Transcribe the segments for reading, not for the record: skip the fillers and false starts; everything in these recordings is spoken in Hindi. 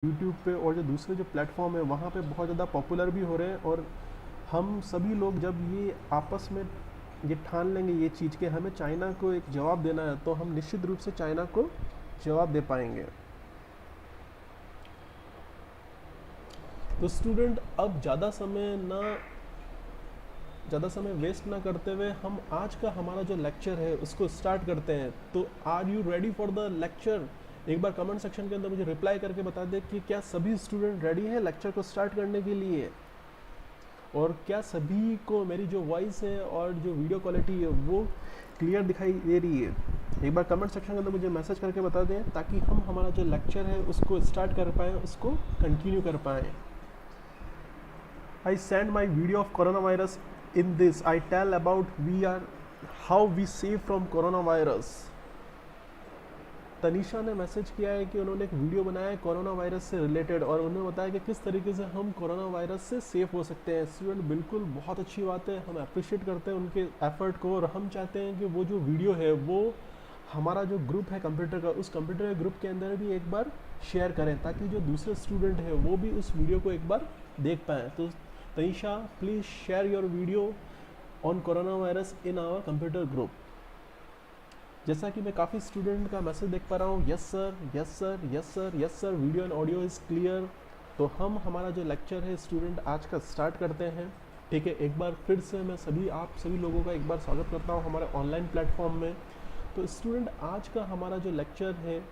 यूट्यूब पे और जो दूसरे जो प्लेटफॉर्म है वहाँ पे बहुत ज़्यादा पॉपुलर भी हो रहे हैं। और हम सभी लोग जब ये आपस में ये ठान लेंगे ये चीज़ कि हमें चाइना को एक जवाब देना है, तो हम निश्चित रूप से चाइना को जवाब दे पाएंगे। तो स्टूडेंट, अब ज़्यादा समय वेस्ट ना करते हुए हम आज का हमारा जो लेक्चर है उसको स्टार्ट करते हैं। तो are you ready for the lecture? एक बार कमेंट सेक्शन के अंदर मुझे रिप्लाई करके बता दे कि क्या सभी स्टूडेंट रेडी हैं लेक्चर को स्टार्ट करने के लिए, और क्या सभी को मेरी जो वॉइस है और जो वीडियो क्वालिटी है वो क्लियर दिखाई दे रही है। एक बार कमेंट सेक्शन के अंदर मुझे मैसेज करके बता दें ताकि हम हमारा जो लेक्चर है उसको स्टार्ट कर पाएँ, उसको कंटिन्यू कर पाएँ। I send my video of coronavirus. In this, I tell about how we save from coronavirus. Tanisha ने मैसेज किया है कि उन्होंने एक वीडियो बनाया है कोरोना वायरस से रिलेटेड, और उन्होंने बताया कि किस तरीके से हम कोरोना वायरस से सेफ हो सकते हैं। स्टूडेंट, बिल्कुल बहुत अच्छी बात है, हम अप्रिशिएट करते हैं उनके एफर्ट को, और हम चाहते हैं कि वो जो वीडियो है वो हमारा जो ग्रुप है कंप्यूटर का, उस कंप्यूटर के ग्रुप के अंदर भी एक बार शेयर करें ताकि जो दूसरे स्टूडेंट हैं वो भी उस वीडियो को एक बार देख पाएँ। तो Tanisha, please share your video on corona virus in our computer group. जैसा कि मैं काफ़ी स्टूडेंट का मैसेज देख पा रहा हूँ, yes sir, yes sir, yes sir, yes sir, video and audio is clear. तो हम हमारा जो लेक्चर है स्टूडेंट आज का स्टार्ट करते हैं। ठीक है, एक बार फिर से मैं आप सभी लोगों का एक बार स्वागत करता हूँ हमारे ऑनलाइन प्लेटफॉर्म में। तो स्टूडेंट, आज का हमारा जो लेक्चर है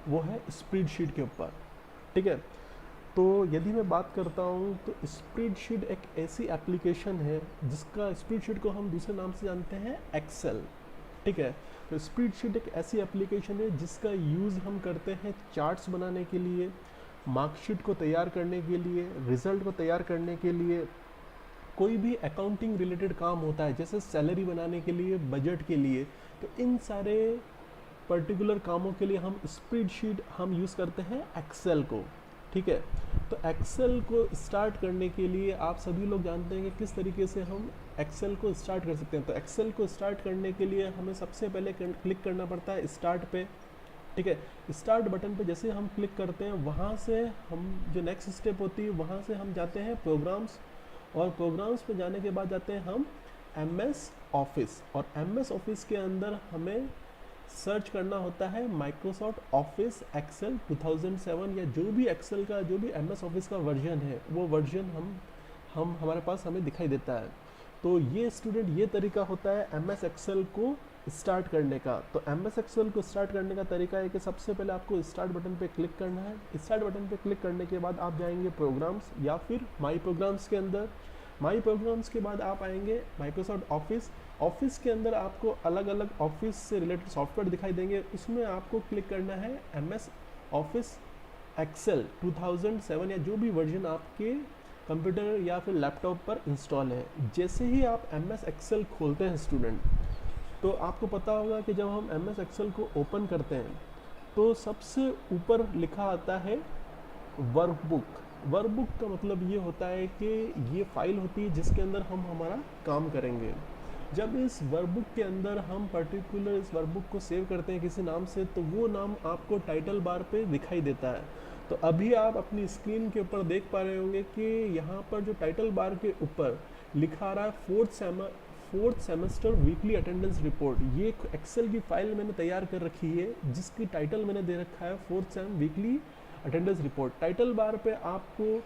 वो है स्प्रेडशीट के ऊपर। ठीक है, तो यदि मैं बात करता हूँ तो स्प्रेडशीट एक ऐसी एप्लीकेशन है जिसका स्प्रेडशीट को हम दूसरे नाम से जानते हैं एक्सेल। ठीक है, तो स्प्रेडशीट एक ऐसी एप्लीकेशन है जिसका यूज़ हम करते हैं चार्ट्स बनाने के लिए, मार्कशीट को तैयार करने के लिए, रिज़ल्ट को तैयार करने के लिए, कोई भी अकाउंटिंग रिलेटेड काम होता है जैसे सैलरी बनाने के लिए, बजट के लिए, तो इन सारे पर्टिकुलर कामों के लिए हम स्प्रेडशीट हम यूज़ करते हैं एक्सेल को। ठीक है, तो एक्सेल को स्टार्ट करने के लिए आप सभी लोग जानते हैं कि किस तरीके से हम एक्सेल को स्टार्ट कर सकते हैं। तो एक्सेल को स्टार्ट करने के लिए हमें सबसे पहले क्लिक करना पड़ता है स्टार्ट पे। ठीक है, स्टार्ट बटन पे जैसे हम क्लिक करते हैं वहाँ से हम जो नेक्स्ट स्टेप होती है वहाँ से हम जाते हैं प्रोग्राम्स, और प्रोग्राम्स पे जाने के बाद जाते हैं हम MS ऑफिस, और MS ऑफिस के अंदर हमें सर्च करना होता है माइक्रोसॉफ्ट ऑफिस एक्सेल 2007, या जो भी एक्सेल का जो भी MS ऑफिस का वर्जन है वो वर्जन हम हमारे पास हमें दिखाई देता है। तो ये स्टूडेंट, ये तरीका होता है MS एक्सेल को स्टार्ट करने का। तो MS एक्सेल को स्टार्ट करने का तरीका है कि सबसे पहले आपको स्टार्ट बटन पे क्लिक करना है। स्टार्ट बटन पे क्लिक करने के बाद आप जाएंगे प्रोग्राम्स या फिर माई प्रोग्राम्स के अंदर। माई प्रोग्राम्स के बाद आप आएंगे माइक्रोसॉफ्ट ऑफिस। ऑफिस के अंदर आपको अलग अलग ऑफिस से रिलेटेड सॉफ्टवेयर दिखाई देंगे, उसमें आपको क्लिक करना है MS ऑफिस एक्सेल 2007, या जो भी वर्जन आपके कंप्यूटर या फिर लैपटॉप पर इंस्टॉल है। जैसे ही आप MS एक्सेल खोलते हैं स्टूडेंट, तो आपको पता होगा कि जब हम MS एक्सेल को ओपन करते हैं तो सबसे ऊपर लिखा आता है वर्कबुक। वर्कबुक का मतलब ये होता है कि ये फाइल होती है जिसके अंदर हम हमारा काम करेंगे। जब इस वर्कबुक के अंदर हम पर्टिकुलर इस वर्कबुक को सेव करते हैं किसी नाम से, तो वो नाम आपको टाइटल बार पे दिखाई देता है। तो अभी आप अपनी स्क्रीन के ऊपर देख पा रहे होंगे कि यहाँ पर जो टाइटल बार के ऊपर लिखा रहा है fourth semester weekly attendance report. ये एक्सेल की फाइल मैंने तैयार कर रखी है जिसकी टाइटल मैंने दे रखा है fourth same weekly attendance report. Title bar पे आपको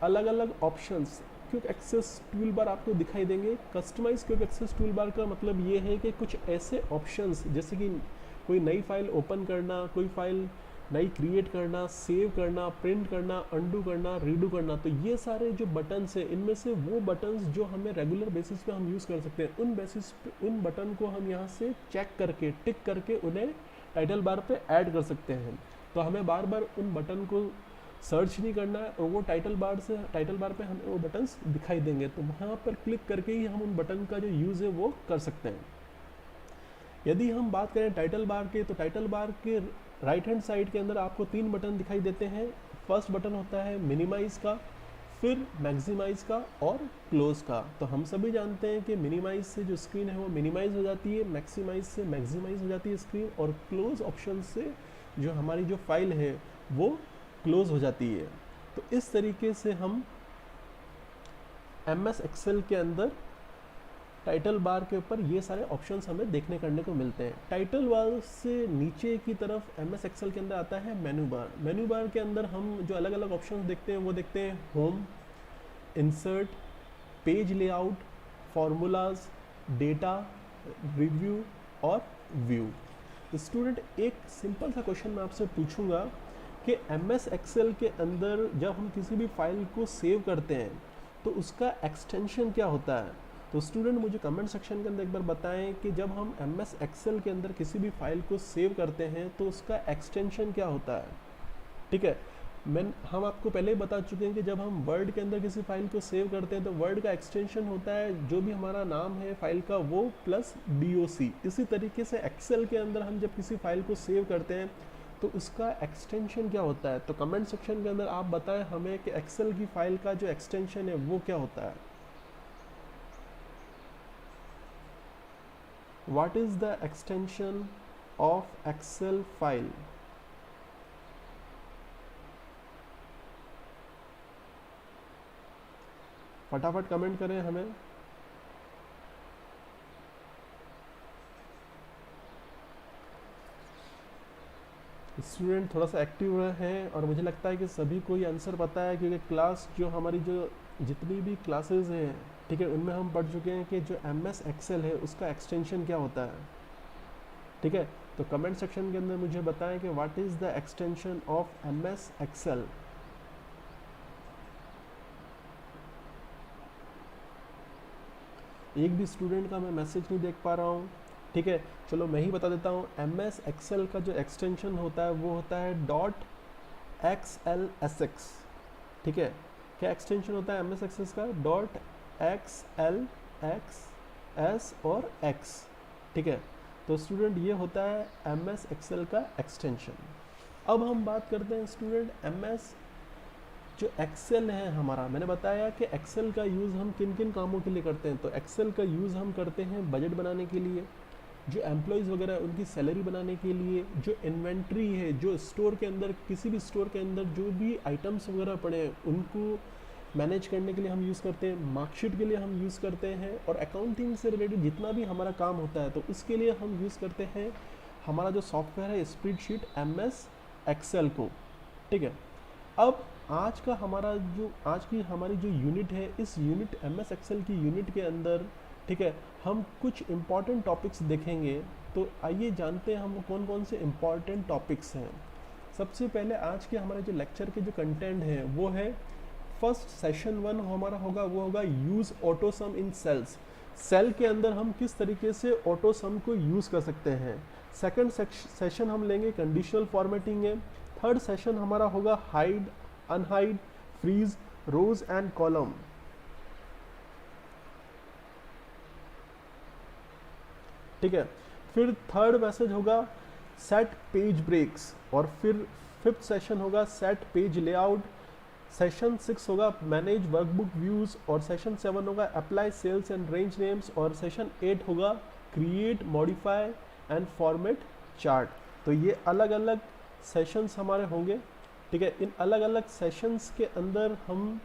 अलग अलग options quick access tool bar आपको दिखाई देंगे। Customize quick access tool bar का मतलब ये है कि कुछ ऐसे ऑप्शंस जैसे कि कोई नई फाइल ओपन करना, कोई फाइल नई क्रिएट करना, सेव करना, प्रिंट करना, अंडू करना, रीडू करना, तो ये सारे जो बटन्स हैं इनमें से वो बटन्स जो हमें रेगुलर बेसिस पे हम यूज़ कर सकते हैं, उन बेसिस पे उन बटन को हम यहाँ से चेक करके टिक करके उन्हें टाइटल बार पे ऐड कर सकते हैं। तो हमें बार बार उन बटन को सर्च नहीं करना है, और वो टाइटल बार पे हमें वो बटन्स दिखाई देंगे, तो वहाँ पर क्लिक करके ही हम उन बटन का जो यूज़ है वो कर सकते हैं। यदि हम बात करें टाइटल बार के, तो टाइटल बार के राइट हैंड साइड के अंदर आपको 3 बटन दिखाई देते हैं। फर्स्ट बटन होता है मिनिमाइज़ का, फिर मैक्सिमाइज़ का और क्लोज़ का। तो हम सभी जानते हैं कि मिनिमाइज़ से जो स्क्रीन है वो मिनिमाइज़ हो जाती है, मैक्सिमाइज़ से मैक्सिमाइज़ हो जाती है स्क्रीन, और क्लोज़ ऑप्शन से जो हमारी जो फाइल है वो क्लोज हो जाती है। तो इस तरीके से हम MS एक्सेल के अंदर टाइटल बार के ऊपर ये सारे ऑप्शंस हमें देखने करने को मिलते हैं। टाइटल बार से नीचे की तरफ MS एक्सेल के अंदर आता है मेनू बार। मेनू बार के अंदर हम जो अलग अलग ऑप्शंस देखते हैं वो देखते हैं home, insert, page layout, formulas, data, review और व्यू। स्टूडेंट, एक सिंपल सा क्वेश्चन मैं आपसे पूछूंगा कि MS एक्सेल के अंदर जब हम किसी भी फाइल को सेव करते हैं तो उसका एक्सटेंशन क्या होता है? तो स्टूडेंट मुझे कमेंट सेक्शन के अंदर एक बार बताएं कि जब हम MS एक्सेल के अंदर किसी भी फाइल को सेव करते हैं तो उसका एक्सटेंशन क्या होता है। ठीक है, हम आपको पहले ही बता चुके हैं कि जब हम वर्ड के अंदर किसी फाइल को सेव करते हैं तो वर्ड का एक्सटेंशन होता है जो भी हमारा नाम है फाइल का वो प्लस DOC। इसी तरीके से एक्सेल के अंदर हम जब किसी फाइल को सेव करते हैं तो उसका एक्सटेंशन क्या होता है। तो कमेंट सेक्शन के अंदर आप बताएं हमें कि एक्सेल की फाइल का जो एक्सटेंशन है वो क्या होता है। What is the extension of Excel file? फटाफट कमेंट करें हमें। स्टूडेंट थोड़ा सा एक्टिव हैं और मुझे लगता है कि सभी को ये आंसर पता है क्योंकि क्लास जो हमारी जो जितनी भी क्लासेस हैं, ठीक है, उनमें हम पढ़ चुके हैं कि जो MS एक्सेल है उसका एक्सटेंशन क्या होता है। ठीक है, तो कमेंट सेक्शन के अंदर मुझे बताएं कि what is the extension of MS Excel. एक भी स्टूडेंट का मैं मैसेज नहीं देख पा रहा हूँ। ठीक है, चलो मैं ही बता देता हूँ। MS एक्सेल का जो एक्सटेंशन होता है वो होता है .xlsx। ठीक है, क्या एक्सटेंशन होता है MS एक्सेल का? .xlx और x। ठीक है, तो स्टूडेंट ये होता है MS एक्सेल का एक्सटेंशन। अब हम बात करते हैं स्टूडेंट MS जो एक्सेल है हमारा। मैंने बताया कि एक्सेल का यूज़ हम किन किन कामों के लिए करते हैं। तो एक्सेल का यूज़ हम करते हैं बजट बनाने के लिए, जो एम्प्लॉयज़ वगैरह है उनकी सैलरी बनाने के लिए, जो इन्वेंट्री है, जो स्टोर के अंदर किसी भी स्टोर के अंदर जो भी आइटम्स वगैरह पड़े हैं उनको मैनेज करने के लिए हम यूज़ करते हैं, मार्कशीट के लिए हम यूज़ करते हैं, और अकाउंटिंग से रिलेटेड जितना भी हमारा काम होता है तो उसके लिए हम यूज़ करते हैं हमारा जो सॉफ्टवेयर है स्प्रेडशीट MS एक्सेल को। ठीक है, अब आज की हमारी जो यूनिट है, इस यूनिट MS एक्सेल की यूनिट के अंदर, ठीक है, हम कुछ इम्पॉर्टेंट टॉपिक्स देखेंगे। तो आइए जानते हैं हम कौन कौन से इम्पॉर्टेंट टॉपिक्स हैं। सबसे पहले आज के हमारे जो लेक्चर के जो कंटेंट है वो है फर्स्ट सेशन 1 हमारा होगा, वो होगा use autosum in sales. Cell के अंदर हम किस तरीके से ऑटोसम को यूज़ कर सकते हैं। सेकंड सेशन हम लेंगे कंडीशनल फॉर्मेटिंग है। थर्ड सेशन हमारा होगा hide, unhide, freeze, rows and column. ठीक है, फिर थर्ड मैसेज होगा सेट पेज ब्रेक्स, और फिर फिफ्थ सेशन होगा सेट पेज लेआउट। सेशन 6 होगा मैनेज वर्कबुक व्यूज, और सेशन 7 होगा apply cells and range names, और सेशन 8 होगा create, modify and format chart. तो ये अलग अलग सेशंस हमारे होंगे। ठीक है, इन अलग अलग सेशंस के अंदर हम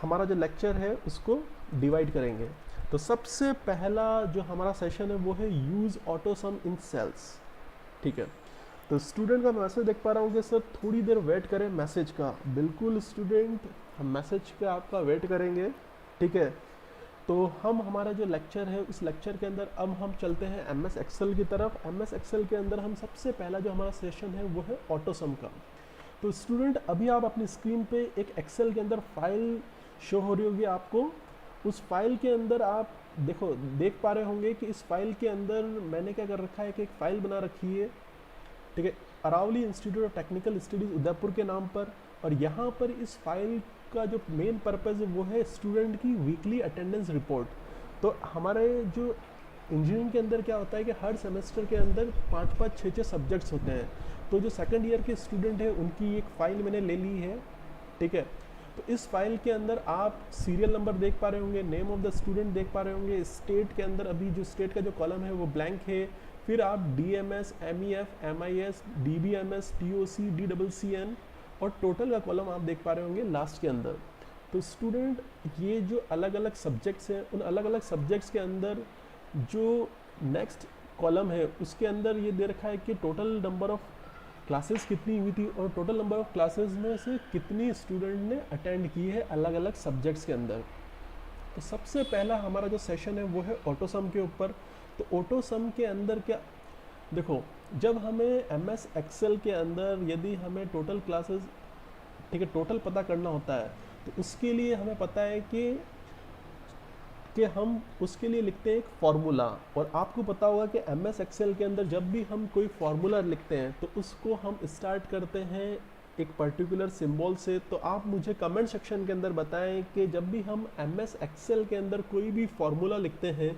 हमारा जो लेक्चर है उसको डिवाइड करेंगे। तो सबसे पहला जो हमारा सेशन है वो है यूज़ ऑटोसम इन सेल्स। ठीक है, तो स्टूडेंट का मैसेज देख पा रहा हूँ कि सर थोड़ी देर वेट करें मैसेज का। बिल्कुल स्टूडेंट, हम मैसेज का आपका वेट करेंगे। ठीक है, तो हम हमारा जो लेक्चर है उस लेक्चर के अंदर अब हम चलते हैं MS एक्सेल की तरफ। MS एक्सेल के अंदर हम सबसे पहला जो हमारा सेशन है वो है ऑटोसम का। तो स्टूडेंट अभी आप अपनी स्क्रीन पे एक एक्सेल के अंदर फाइल शो हो रही होगी आपको। उस फाइल के अंदर आप देख पा रहे होंगे कि इस फाइल के अंदर मैंने क्या कर रखा है कि एक फ़ाइल बना रखी है। ठीक है, Aravali institute of technical studies Udaipur के नाम पर। और यहाँ पर इस फाइल का जो मेन पर्पज़ है वो है स्टूडेंट की वीकली अटेंडेंस रिपोर्ट। तो हमारे जो इंजीनियरिंग के अंदर क्या होता है कि हर सेमेस्टर के अंदर 5-5, 6-6 सब्जेक्ट्स होते हैं। तो जो सेकंड ईयर के स्टूडेंट हैं उनकी एक फ़ाइल मैंने ले ली है। ठीक है, तो इस फाइल के अंदर आप सीरियल नंबर देख पा रहे होंगे, नेम ऑफ द स्टूडेंट देख पा रहे होंगे, स्टेट के अंदर अभी जो स्टेट का जो कॉलम है वो ब्लैंक है। फिर आप DMS, MEF, MIS, DBMS, TOC, DCCN और टोटल का कॉलम आप देख पा रहे होंगे लास्ट के अंदर। तो स्टूडेंट ये जो अलग अलग सब्जेक्ट्स हैं, उन अलग अलग सब्जेक्ट्स के अंदर जो नेक्स्ट कॉलम है उसके अंदर ये दे रखा है कि टोटल नंबर ऑफ क्लासेस कितनी हुई थी और टोटल नंबर ऑफ क्लासेस में से कितनी स्टूडेंट ने अटेंड की है अलग अलग सब्जेक्ट्स के अंदर। तो सबसे पहला हमारा जो सेशन है वो है ऑटो सम के ऊपर। तो ऑटो सम के अंदर क्या, देखो जब हमें MS एक्सेल के अंदर यदि हमें टोटल क्लासेस, ठीक है, टोटल पता करना होता है तो उसके लिए हमें पता है कि हम उसके लिए लिखते हैं एक फार्मूला। और आपको पता होगा कि MS एक्सेल के अंदर जब भी हम कोई फार्मूला लिखते हैं तो उसको हम स्टार्ट करते हैं एक पर्टिकुलर सिंबल से। तो आप मुझे कमेंट सेक्शन के अंदर बताएं कि जब भी हम MS एक्सेल के अंदर कोई भी फार्मूला लिखते हैं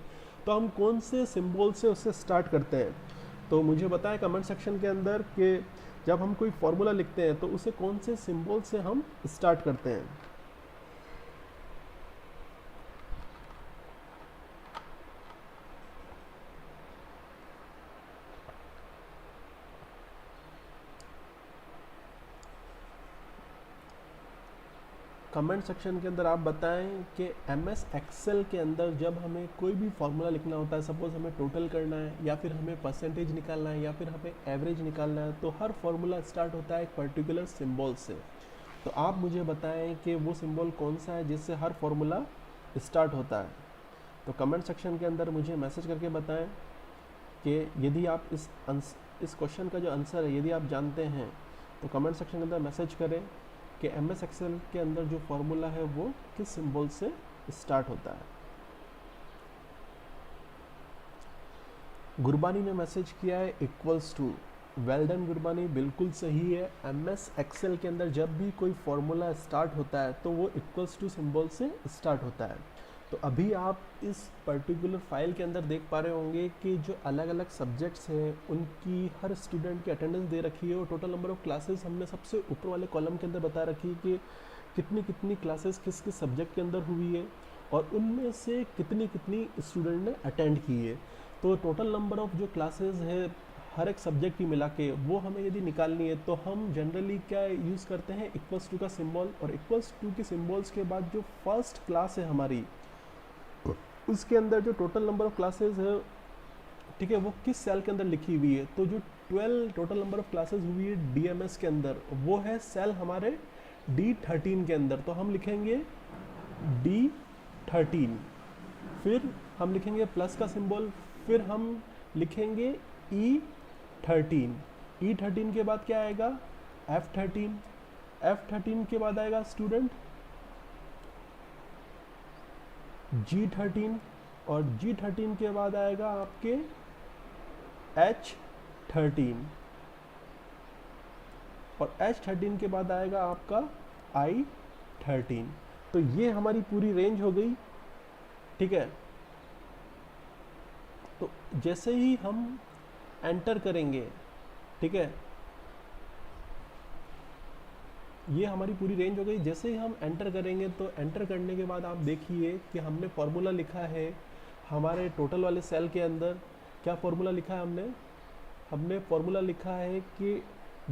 तो हम कौन से सिंबल से उससे स्टार्ट करते हैं। तो मुझे बताएं कमेंट सेक्शन के अंदर कि जब हम कोई फार्मूला लिखते हैं तो उसे कौन से सिंबल से हम स्टार्ट करते हैं। कमेंट सेक्शन के अंदर आप बताएं कि MS एक्सेल के अंदर जब हमें कोई भी फार्मूला लिखना होता है, सपोज़ हमें टोटल करना है या फिर हमें परसेंटेज निकालना है या फिर हमें एवरेज निकालना है, तो हर फार्मूला स्टार्ट होता है एक पर्टिकुलर सिंबल से। तो आप मुझे बताएं कि वो सिंबल कौन सा है जिससे हर फार्मूला स्टार्ट होता है। तो कमेंट सेक्शन के अंदर मुझे मैसेज करके बताएं कि यदि आप इस क्वेश्चन का जो आंसर है यदि आप जानते हैं तो कमेंट सेक्शन के अंदर मैसेज करें कि MS एक्सेल के अंदर जो फार्मूला है वो किस सिंबल से स्टार्ट होता है। गुरबानी ने मैसेज किया है equals to. Well done Gurbani, बिल्कुल सही है। MS एक्सेल के अंदर जब भी कोई फार्मूला स्टार्ट होता है तो वो इक्वल्स टू सिंबल से स्टार्ट होता है। तो अभी आप इस पर्टिकुलर फाइल के अंदर देख पा रहे होंगे कि जो अलग अलग सब्जेक्ट्स हैं उनकी हर स्टूडेंट की अटेंडेंस दे रखी है और टोटल नंबर ऑफ़ क्लासेस हमने सबसे ऊपर वाले कॉलम के अंदर बता रखी है कि कितनी कितनी क्लासेस किस किस सब्जेक्ट के अंदर हुई है और उनमें से कितनी कितनी स्टूडेंट ने अटेंड की है। तो टोटल नंबर ऑफ़ जो क्लासेस है हर एक सब्जेक्ट की मिला के वो हमें यदि निकालनी है तो हम जनरली क्या यूज़ करते हैं, इक्वल्स टू का सिंबल। और इक्वल्स टू के सिंबल्स के बाद जो फर्स्ट क्लास है हमारी उसके अंदर जो टोटल नंबर ऑफ़ क्लासेस है, ठीक है, वो किस सेल के अंदर लिखी हुई है। तो जो 12 टोटल नंबर ऑफ़ क्लासेस हुई है DMS के अंदर वो है सेल हमारे D13 के अंदर। तो हम लिखेंगे D13, फिर हम लिखेंगे प्लस का सिंबल, फिर हम लिखेंगे E13। E13 के बाद क्या आएगा, F13। F13 के बाद आएगा स्टूडेंट G13 और G13 के बाद आएगा आपके H13 और H13 के बाद आएगा आपका I13। तो ये हमारी पूरी रेंज हो गई, ठीक है। तो जैसे ही हम एंटर करेंगे, ठीक है, ये हमारी पूरी रेंज हो गई। जैसे ही हम एंटर करेंगे तो एंटर करने के बाद आप देखिए कि हमने फार्मूला लिखा है हमारे टोटल वाले सेल के अंदर। क्या फार्मूला लिखा है हमने फार्मूला लिखा है कि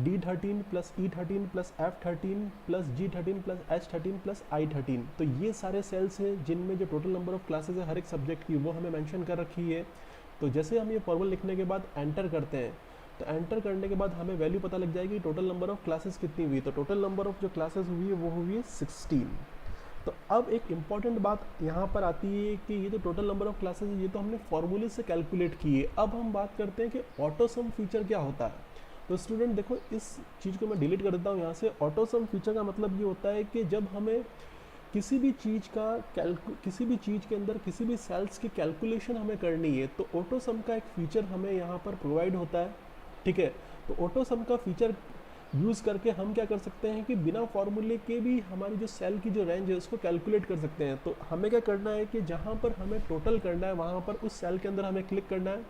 D13 plus E13 plus F13 plus G13 plus H13 plus I13। तो ये सारे सेल्स हैं जिनमें जो टोटल नंबर ऑफ़ क्लासेस है हर एक सब्जेक्ट की वो हमें मेंशन कर रखी है। तो जैसे हम ये फार्मूला लिखने के बाद एंटर करते हैं तो एंटर करने के बाद हमें वैल्यू पता लग जाएगी टोटल नंबर ऑफ़ क्लासेस कितनी हुई। तो टोटल नंबर ऑफ़ जो क्लासेस हुई है वो हुई है 16। तो अब एक इम्पॉर्टेंट बात यहाँ पर आती है कि ये जो टोटल नंबर ऑफ़ क्लासेस है ये तो हमने फार्मूले से कैलकुलेट की है। अब हम बात करते हैं कि ऑटो सम फीचर क्या होता है। तो स्टूडेंट देखो, इस चीज़ को मैं डिलीट कर देता हूँ यहाँ से। ऑटो सम फीचर का मतलब ये होता है कि जब हमें किसी भी चीज़ के अंदर किसी भी सेल्स की कैलकुलेशन हमें करनी है तो ऑटो सम का एक फ़ीचर हमें यहाँ पर प्रोवाइड होता है, ठीक है। तो ऑटो सम का फीचर यूज़ करके हम क्या कर सकते हैं कि बिना फार्मूले के भी हमारी जो सेल की जो रेंज है उसको कैलकुलेट कर सकते हैं। तो हमें क्या करना है कि जहाँ पर हमें टोटल करना है वहाँ पर उस सेल के अंदर हमें क्लिक करना है।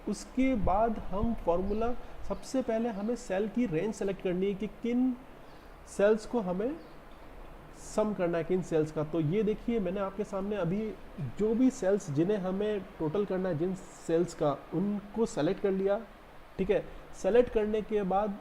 उसके बाद हम फार्मूला, सबसे पहले हमें सेल की रेंज सेलेक्ट करनी है कि किन सेल्स को हमें सम करना है, किन सेल्स का। तो ये देखिए मैंने आपके सामने अभी जो भी सेल्स जिन्हें हमें टोटल करना है जिन सेल्स का, उनको सेलेक्ट कर लिया, ठीक है। सेलेक्ट करने के बाद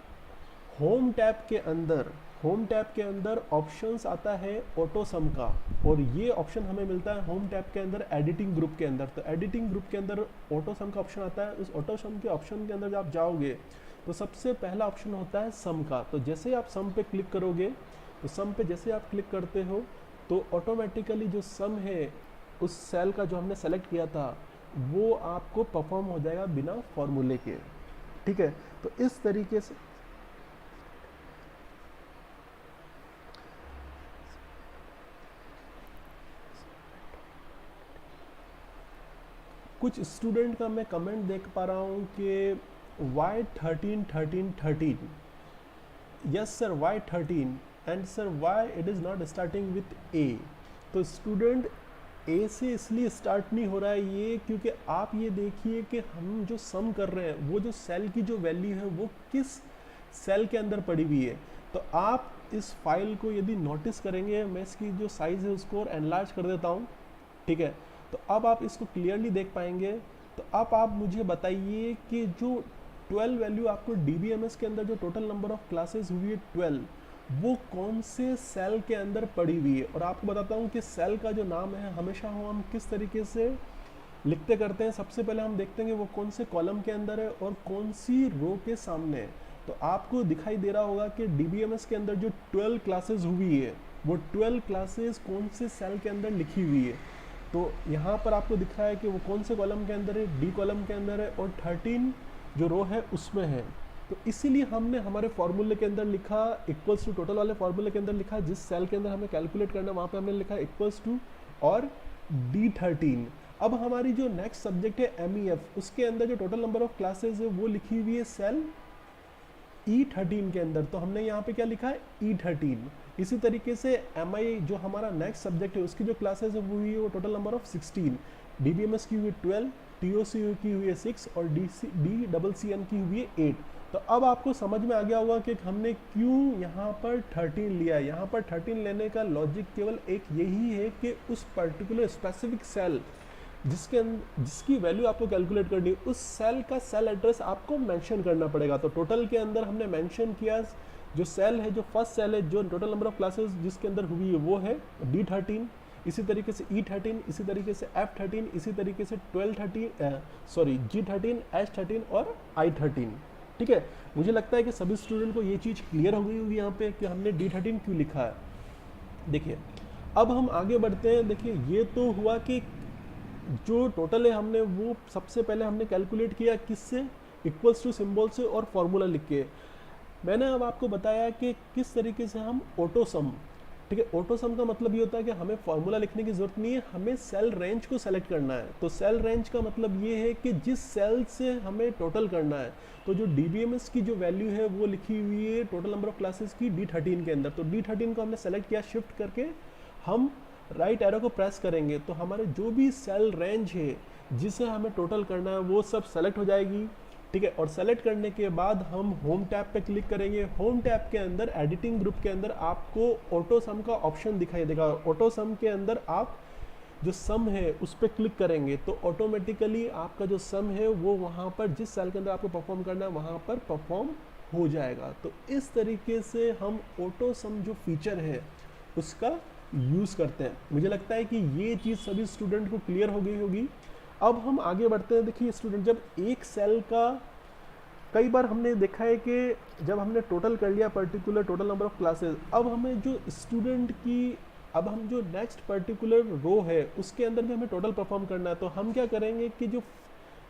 होम टैब के अंदर होम टैब के अंदर ऑप्शंस आता है ऑटो सम का, और ये ऑप्शन हमें मिलता है होम टैब के अंदर एडिटिंग ग्रुप के अंदर। तो एडिटिंग ग्रुप के अंदर ऑटो सम का ऑप्शन आता है। उस ऑटो सम के ऑप्शन के अंदर जब आप जाओगे तो सबसे पहला ऑप्शन होता है सम का। तो जैसे आप सम पे क्लिक करोगे, तो सम पे जैसे आप क्लिक करते हो तो ऑटोमेटिकली जो सम है उस सेल का जो हमने सेलेक्ट किया था वो आपको परफॉर्म हो जाएगा बिना फॉर्मूले के। ठीक है, तो इस तरीके से कुछ स्टूडेंट का मैं कमेंट देख पा रहा हूँ कि Y 13 yes sir Y 13 and sir why it is not starting with A. तो स्टूडेंट ए से इसलिए स्टार्ट नहीं हो रहा है ये, क्योंकि आप ये देखिए कि हम जो सम कर रहे हैं वो जो सेल की जो वैल्यू है वो किस सेल के अंदर पड़ी हुई है। तो आप इस फाइल को यदि नोटिस करेंगे, मैं इसकी जो साइज़ है उसको और एनलार्ज कर देता हूँ। ठीक है, तो अब आप इसको क्लियरली देख पाएंगे। तो अब आप मुझे बताइए कि जो 12 वैल्यू आपको DBMS के अंदर जो टोटल नंबर ऑफ क्लासेस हुई है 12, वो कौन से सेल के अंदर पड़ी हुई है। और आपको बताता हूँ कि सेल का जो नाम है हमेशा हम किस तरीके से लिखते करते हैं। सबसे पहले हम देखते हैं कि वो कौन से कॉलम के अंदर है और कौन सी रो के सामने है। तो आपको दिखाई दे रहा होगा कि DBMS के अंदर जो 12 क्लासेस हुई है वो 12 क्लासेस कौन से सेल के अंदर लिखी हुई है। तो यहाँ पर आपको दिख रहा है कि वो कौन से कॉलम के अंदर है, D कॉलम के अंदर है, और 13 जो रो है उसमें है। तो इसीलिए हमने हमारे फॉर्मूले के अंदर लिखा इक्वल्स टू, टोटल वाले फॉर्मूले के अंदर लिखा जिस सेल के अंदर हमें कैलकुलेट करना है वहाँ पे हमने लिखा इक्वल्स टू और D13। अब हमारी जो नेक्स्ट सब्जेक्ट है MEF, उसके अंदर जो टोटल नंबर ऑफ क्लासेज है वो लिखी हुई है सेल E13 के अंदर। तो हमने यहाँ पे क्या लिखा है E13। इसी तरीके से MI जो हमारा नेक्स्ट सब्जेक्ट है उसकी जो क्लासेस है वो हुई है वो टोटल नंबर ऑफ 16, DBMS की हुई है 12, TOC की हुई है 6 और DCCN की हुई है 8। तो अब आपको समझ में आ गया होगा कि हमने क्यों यहाँ पर 13 लिया है। यहाँ पर 13 लेने का लॉजिक केवल एक यही है कि उस पर्टिकुलर स्पेसिफिक सेल जिसकी वैल्यू आपको कैलकुलेट करनी है उस सेल का सेल एड्रेस आपको मेंशन करना पड़ेगा। तो टोटल के अंदर हमने मेंशन किया जो सेल है, जो फर्स्ट सेल है जो टोटल नंबर ऑफ क्लासेस जिसके अंदर हुई है वो है D13, इसी तरीके से E13, इसी तरीके से F13, इसी तरीके से G13, H13 और I13। ठीक है, मुझे लगता है कि सभी स्टूडेंट को ये चीज़ क्लियर हो गई होगी यहाँ पे कि हमने D13 क्यों लिखा है। देखिए अब हम आगे बढ़ते हैं। देखिए ये तो हुआ कि जो टोटल है हमने वो सबसे पहले हमने कैलकुलेट किया किससे, इक्वल्स टू सिंबल से और फॉर्मूला लिख के। मैंने अब आपको बताया कि किस तरीके से हम ऑटो सम, ठीक है, ऑटो सम का मतलब ये होता है कि हमें फॉर्मूला लिखने की जरूरत नहीं है, हमें सेल रेंज को सेलेक्ट करना है। तो सेल रेंज का मतलब ये है कि जिस सेल से हमें टोटल करना है। तो जो DBMS की जो वैल्यू है वो लिखी हुई है टोटल नंबर ऑफ क्लासेस की D13 के अंदर। तो D13 को हमने सेलेक्ट किया, शिफ्ट करके हम राइट एरो को प्रेस करेंगे तो हमारे जो भी सेल रेंज है जिसे हमें टोटल करना है वो सब सेलेक्ट हो जाएगी। ठीक है, और सेलेक्ट करने के बाद हम होम टैब पे क्लिक करेंगे। होम टैब के अंदर एडिटिंग ग्रुप के अंदर आपको ऑटो सम का ऑप्शन दिखाई देगा। ऑटो सम के अंदर आप जो सम है उस पर क्लिक करेंगे तो ऑटोमेटिकली आपका जो सम है वो वहाँ पर जिस सेल के अंदर आपको परफॉर्म करना है वहाँ पर परफॉर्म हो जाएगा। तो इस तरीके से हम ऑटो सम जो फीचर है उसका यूज़ करते हैं। मुझे लगता है कि ये चीज़ सभी स्टूडेंट को क्लियर हो गई होगी। अब हम आगे बढ़ते हैं। देखिए स्टूडेंट, जब एक सेल का कई बार हमने देखा है कि जब हमने टोटल कर लिया particular total number of classes, अब हमें जो स्टूडेंट की अब हम जो नेक्स्ट पर्टिकुलर रो है उसके अंदर भी हमें टोटल परफॉर्म करना है। तो हम क्या करेंगे कि जो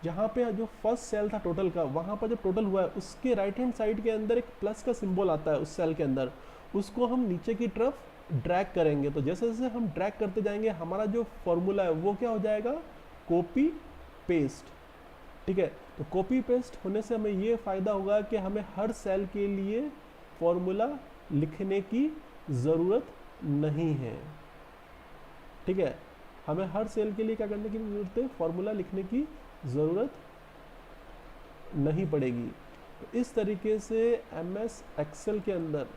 जहाँ पे जो फर्स्ट सेल था टोटल का, वहाँ पर जब टोटल हुआ है उसके राइट हैंड साइड के अंदर एक प्लस का सिंबल आता है उस सेल के अंदर, उसको हम नीचे की तरफ ड्रैग करेंगे। तो जैसे जैसे हम ड्रैग करते जाएंगे हमारा जो फॉर्मूला है वो क्या हो जाएगा, कॉपी पेस्ट। ठीक है, तो कॉपी पेस्ट होने से हमें ये फ़ायदा होगा कि हमें हर सेल के लिए फॉर्मूला लिखने की ज़रूरत नहीं है। ठीक है, हमें हर सेल के लिए क्या करने की ज़रूरत है, फॉर्मूला लिखने की ज़रूरत नहीं पड़ेगी। तो इस तरीके से MS एक्सेल के अंदर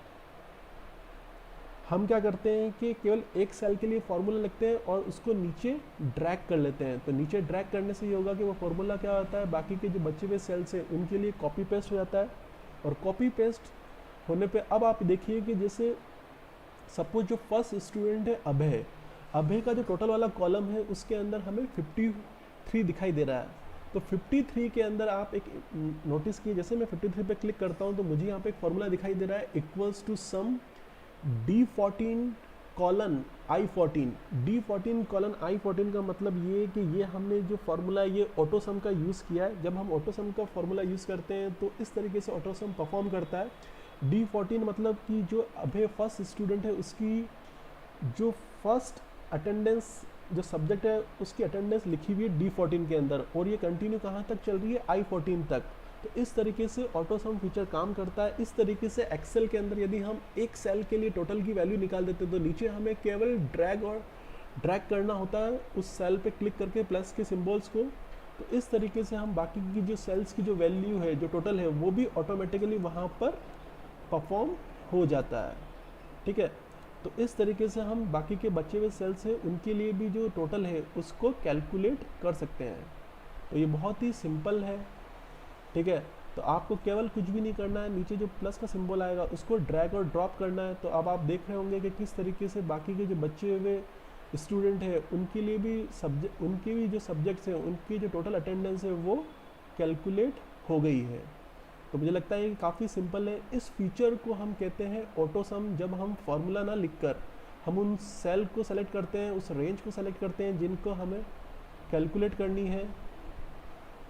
हम क्या करते हैं कि केवल एक सेल के लिए फॉर्मूला लिखते हैं और उसको नीचे ड्रैग कर लेते हैं। तो नीचे ड्रैग करने से ये होगा कि वो फॉर्मूला क्या होता है, बाकी के जो बचे हुए सेल्स हैं उनके लिए कॉपी पेस्ट हो जाता है। और कॉपी पेस्ट होने पे अब आप देखिए कि जैसे सपोज जो फर्स्ट स्टूडेंट है अभय, अभय का जो टोटल वाला कॉलम है उसके अंदर हमें 53 दिखाई दे रहा है। तो 53 के अंदर आप एक नोटिस किए, जैसे मैं 53 पे क्लिक करता हूँ तो मुझे यहाँ पे एक फॉर्मूला दिखाई दे रहा है equals to sum D14 colon I14। D14 colon I14 का मतलब ये कि ये हमने जो फॉर्मूला ये ऑटो सम का यूज़ किया है। जब हम ऑटो सम का फॉर्मूला यूज़ करते हैं तो इस तरीके से ऑटो सम परफॉर्म करता है। D14 मतलब कि जो अभय फर्स्ट स्टूडेंट है उसकी जो फर्स्ट अटेंडेंस जो सब्जेक्ट है उसकी अटेंडेंस लिखी हुई है D14 के अंदर, और ये कंटिन्यू कहाँ तक चल रही है I14 तक। तो इस तरीके से ऑटो सम फीचर काम करता है। इस तरीके से एक्सेल के अंदर यदि हम एक सेल के लिए टोटल की वैल्यू निकाल देते हैं तो नीचे हमें केवल ड्रैग करना होता है उस सेल पे क्लिक करके प्लस के सिंबल्स को। तो इस तरीके से हम बाकी की जो सेल्स की जो वैल्यू है जो टोटल है वो भी ऑटोमेटिकली वहाँ पर परफॉर्म हो जाता है। ठीक है, तो इस तरीके से हम बाकी के बचे हुए सेल्स हैं उनके लिए भी जो टोटल है उसको कैलकुलेट कर सकते हैं। तो ये बहुत ही सिंपल है। ठीक है, तो आपको केवल कुछ भी नहीं करना है, नीचे जो प्लस का सिंबल आएगा उसको ड्रैग और ड्रॉप करना है। तो अब आप देख रहे होंगे कि किस तरीके से बाकी के जो बचे हुए स्टूडेंट हैं उनके लिए भी उनके भी जो सब्जेक्ट्स हैं उनकी जो टोटल अटेंडेंस है वो कैलकुलेट हो गई है। तो मुझे लगता है कि काफ़ी सिंपल है। इस फीचर को हम कहते हैं ऑटो सम। जब हम फार्मूला ना लिखकर हम उन सेल को सेलेक्ट करते हैं, उस रेंज को सेलेक्ट करते हैं जिनको हमें कैलकुलेट करनी है,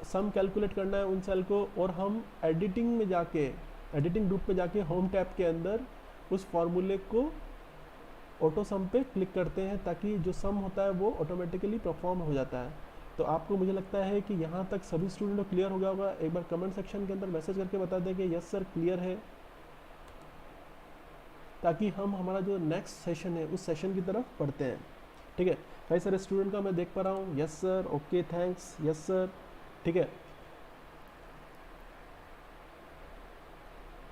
सम कैलकुलेट करना है उन सेल को, और हम एडिटिंग में जाके एडिटिंग ग्रुप में जाके होम टैब के अंदर उस फार्मूले को ऑटो सम पे क्लिक करते हैं ताकि जो सम होता है वो ऑटोमेटिकली परफॉर्म हो जाता है। तो आपको मुझे लगता है कि यहाँ तक सभी स्टूडेंट को क्लियर हो गया होगा। एक बार कमेंट सेक्शन के अंदर मैसेज करके बता दें कि यस सर क्लियर है, ताकि हम हमारा जो नेक्स्ट सेशन है उस सेशन की तरफ बढ़ते हैं। ठीक है, कई सारे स्टूडेंट का मैं देख पा रहा हूँ yes sir, okay thanks, yes sir. ठीक है,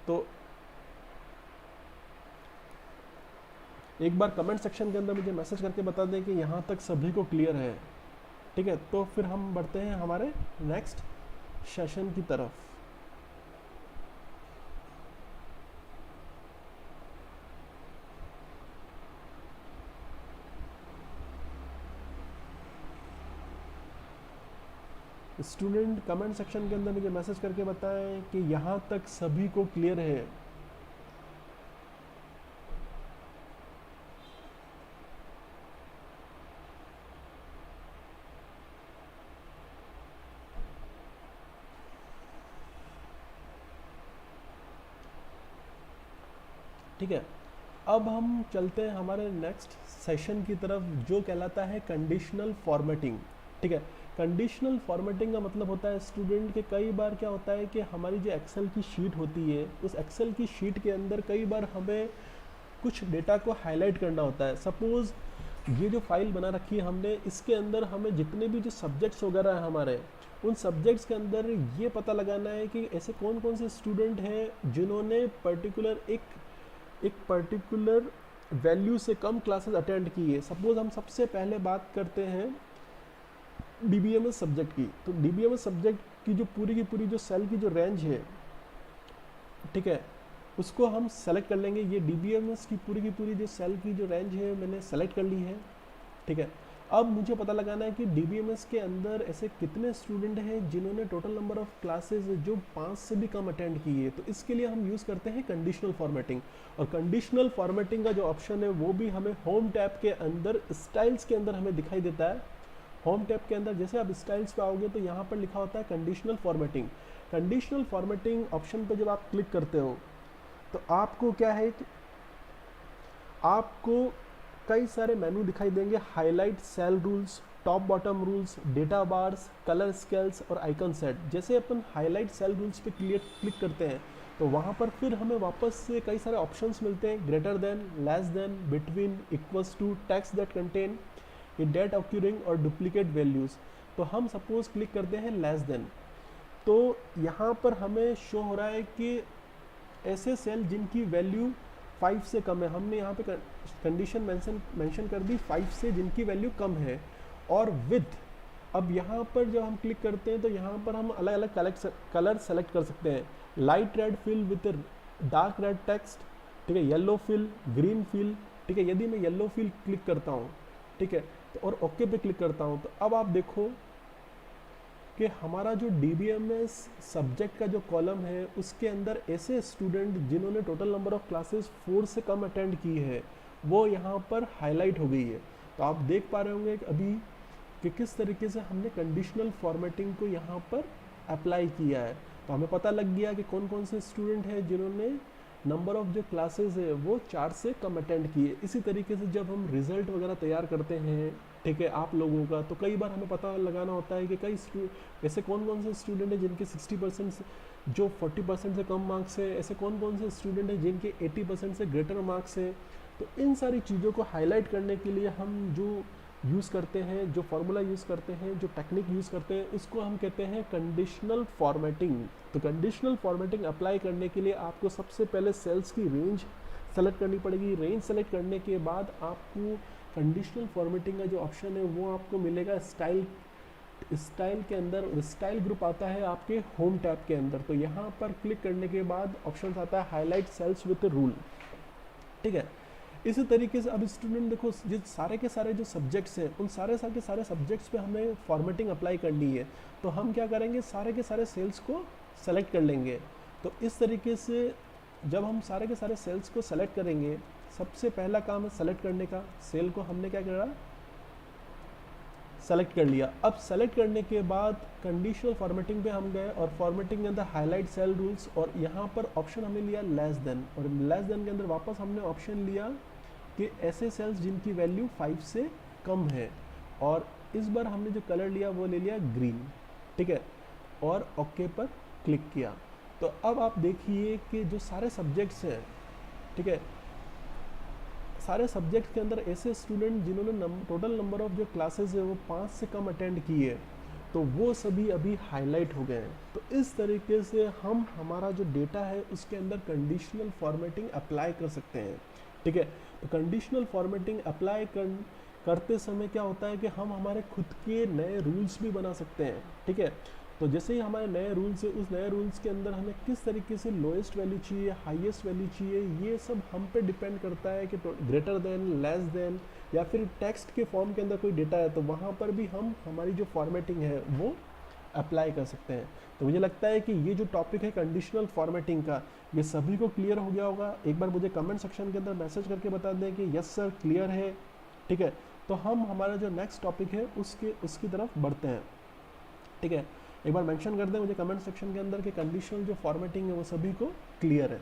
तो एक बार कमेंट सेक्शन के अंदर मुझे मैसेज करके बता दें कि यहाँ तक सभी को क्लियर है। ठीक है, तो फिर हम बढ़ते हैं हमारे नेक्स्ट सेशन की तरफ। स्टूडेंट कमेंट सेक्शन के अंदर मुझे मैसेज करके बताएं कि यहाँ तक सभी को क्लियर है। ठीक है, अब हम चलते हैं हमारे नेक्स्ट सेशन की तरफ जो कहलाता है कंडीशनल फॉर्मेटिंग। ठीक है, कंडीशनल फॉर्मेटिंग का मतलब होता है स्टूडेंट के कई बार क्या होता है कि हमारी जो एक्सेल की शीट होती है उस एक्सेल की शीट के अंदर कई बार हमें कुछ डेटा को हाईलाइट करना होता है। सपोज़ ये जो फाइल बना रखी है हमने, इसके अंदर हमें जितने भी जो सब्जेक्ट्स वगैरह हैं हमारे, उन सब्जेक्ट्स के अंदर ये पता लगाना है कि ऐसे कौन कौन से स्टूडेंट हैं जिन्होंने पर्टिकुलर एक पर्टिकुलर वैल्यू से कम क्लासेस अटेंड की है। सपोज़ हम सबसे पहले बात करते हैं DBMS सब्जेक्ट की। तो DBMS सब्जेक्ट की पूरी जो सेल की जो रेंज है, ठीक है, उसको हम सेलेक्ट कर लेंगे। ये DBMS की पूरी जो सेल की जो रेंज है मैंने सेलेक्ट कर ली है। ठीक है, अब मुझे पता लगाना है कि DBMS के अंदर ऐसे कितने स्टूडेंट हैं जिन्होंने टोटल नंबर ऑफ क्लासेस जो 5 से भी कम अटेंड की है। तो इसके लिए हम यूज़ करते हैं कंडीशनल फॉर्मेटिंग। और कंडीशनल फॉर्मेटिंग का जो ऑप्शन है वो भी हमें होम टैब के अंदर स्टाइल्स के अंदर हमें दिखाई देता है। होम टैब के अंदर जैसे आप स्टाइल्स पे आओगे तो यहाँ पर लिखा होता है conditional formatting. Conditional formatting option पे जब आप क्लिक करते हो तो आपको क्या है कि आपको कई सारे मेनू दिखाई देंगे। Highlight cell rules, top bottom rules, data bars, colour scales और आइकन सेट। जैसे अपन हाईलाइट सेल रूल्स पे क्लिक करते हैं तो वहाँ पर फिर हमें वापस से कई सारे ऑप्शंस मिलते हैं। Greater than, less than, between, equals to, text that contain, ये डेट ऑक्यूरिंग और डुप्लीकेट वैल्यूज़। तो हम सपोज क्लिक करते हैं लेस देन, तो यहाँ पर हमें शो हो रहा है कि ऐसे सेल जिनकी वैल्यू 5 से कम है, हमने यहाँ पे कंडीशन मेंशन कर दी 5 से जिनकी वैल्यू कम है। और विथ, अब यहाँ पर जब हम क्लिक करते हैं तो यहाँ पर हम अलग अलग कलर सेलेक्ट कर सकते हैं। Light red fill with dark red text, ठीक है, येलो फिल, ग्रीन फिल, ठीक है। यदि मैं येलो फिल क्लिक करता हूँ, ठीक है, तो और ओके पे क्लिक करता हूँ, तो अब आप देखो कि हमारा जो DBMS सब्जेक्ट का जो कॉलम है उसके अंदर ऐसे स्टूडेंट जिन्होंने टोटल नंबर ऑफ क्लासेस 4 से कम अटेंड की है वो यहाँ पर हाईलाइट हो गई है। तो आप देख पा रहे होंगे कि अभी कि किस तरीके से हमने कंडीशनल फॉर्मेटिंग को यहाँ पर अप्लाई किया है। तो हमें पता लग गया कि कौन कौन से स्टूडेंट हैं जिन्होंने नंबर ऑफ जो क्लासेस है वो 4 से कम अटेंड किए। इसी तरीके से जब हम रिजल्ट वगैरह तैयार करते हैं, ठीक है, आप लोगों का, तो कई बार हमें पता लगाना होता है कि कई ऐसे कौन कौन से स्टूडेंट हैं जिनके 60% से जो 40% से कम मार्क्स है, ऐसे कौन कौन से स्टूडेंट हैं जिनके 80% से ग्रेटर मार्क्स है। तो इन सारी चीज़ों को हाईलाइट करने के लिए हम जो यूज़ करते हैं, जो फार्मूला यूज़ करते हैं, जो टेक्निक यूज़ करते हैं, उसको हम कहते हैं कंडीशनल फॉर्मेटिंग। तो कंडीशनल फॉर्मेटिंग अप्लाई करने के लिए आपको सबसे पहले सेल्स की रेंज सेलेक्ट करनी पड़ेगी। रेंज सेलेक्ट करने के बाद आपको कंडीशनल फॉर्मेटिंग का जो ऑप्शन है वो आपको मिलेगा स्टाइल के अंदर। स्टाइल ग्रुप आता है आपके होम टैब के अंदर। तो यहाँ पर क्लिक करने के बाद ऑप्शन आता है हाईलाइट सेल्स विद रूल, ठीक है। इसी तरीके से अब स्टूडेंट देखो, जिस सारे के सारे जो सब्जेक्ट्स हैं उन सारे के सारे सब्जेक्ट्स पे हमें फॉर्मेटिंग अप्लाई करनी है। तो हम क्या करेंगे, सारे के सारे सेल्स को सेलेक्ट कर लेंगे। तो इस तरीके से जब हम सारे के सारे सेल्स को सेलेक्ट करेंगे, सबसे पहला काम है सेलेक्ट करने का। सेल को हमने क्या करा, सेलेक्ट कर लिया। अब सेलेक्ट करने के बाद कंडीशनल फॉर्मेटिंग पे हम गए और फॉर्मेटिंग के अंदर हाईलाइट सेल रूल्स, और यहाँ पर ऑप्शन हमने लिया लेस देन, और लेस देन के अंदर वापस हमने ऑप्शन लिया कि ऐसे सेल्स जिनकी वैल्यू 5 से कम है, और इस बार हमने जो कलर लिया वो ले लिया ग्रीन, ठीक है, और ओके पर क्लिक किया। तो अब आप देखिए कि जो सारे सब्जेक्ट्स हैं, ठीक है, सारे सब्जेक्ट के अंदर ऐसे स्टूडेंट जिन्होंने टोटल नंबर ऑफ जो क्लासेस है वो 5 से कम अटेंड किए, तो वो सभी अभी हाईलाइट हो गए हैं। तो इस तरीके से हम हमारा जो डेटा है उसके अंदर कंडीशनल फॉर्मेटिंग अप्लाई कर सकते हैं, ठीक है। तो कंडीशनल फॉर्मेटिंग अप्लाई करते समय क्या होता है कि हम हमारे खुद के नए रूल्स भी बना सकते हैं, ठीक है। तो जैसे ही हमारे नए रूल्स है, उस नए रूल्स के अंदर हमें किस तरीके से लोएस्ट वैल्यू चाहिए, हाईएस्ट वैल्यू चाहिए, ये सब हम पे डिपेंड करता है कि ग्रेटर देन, लेस देन, या फिर टेक्स्ट के फॉर्म के अंदर कोई डेटा है तो वहाँ पर भी हम हमारी जो फॉर्मेटिंग है वो अप्लाई कर सकते हैं। तो मुझे लगता है कि ये जो टॉपिक है कंडीशनल फॉर्मेटिंग का, ये सभी को क्लियर हो गया होगा। एक बार मुझे कमेंट सेक्शन के अंदर मैसेज करके बता दें कि यस सर क्लियर है, ठीक है। तो हम हमारा जो नेक्स्ट टॉपिक है उसकी तरफ बढ़ते हैं, ठीक है। एक बार मेंशन कर दें मुझे कमेंट सेक्शन के अंदर कि कंडीशनल जो फॉर्मेटिंग है वो सभी को क्लियर है।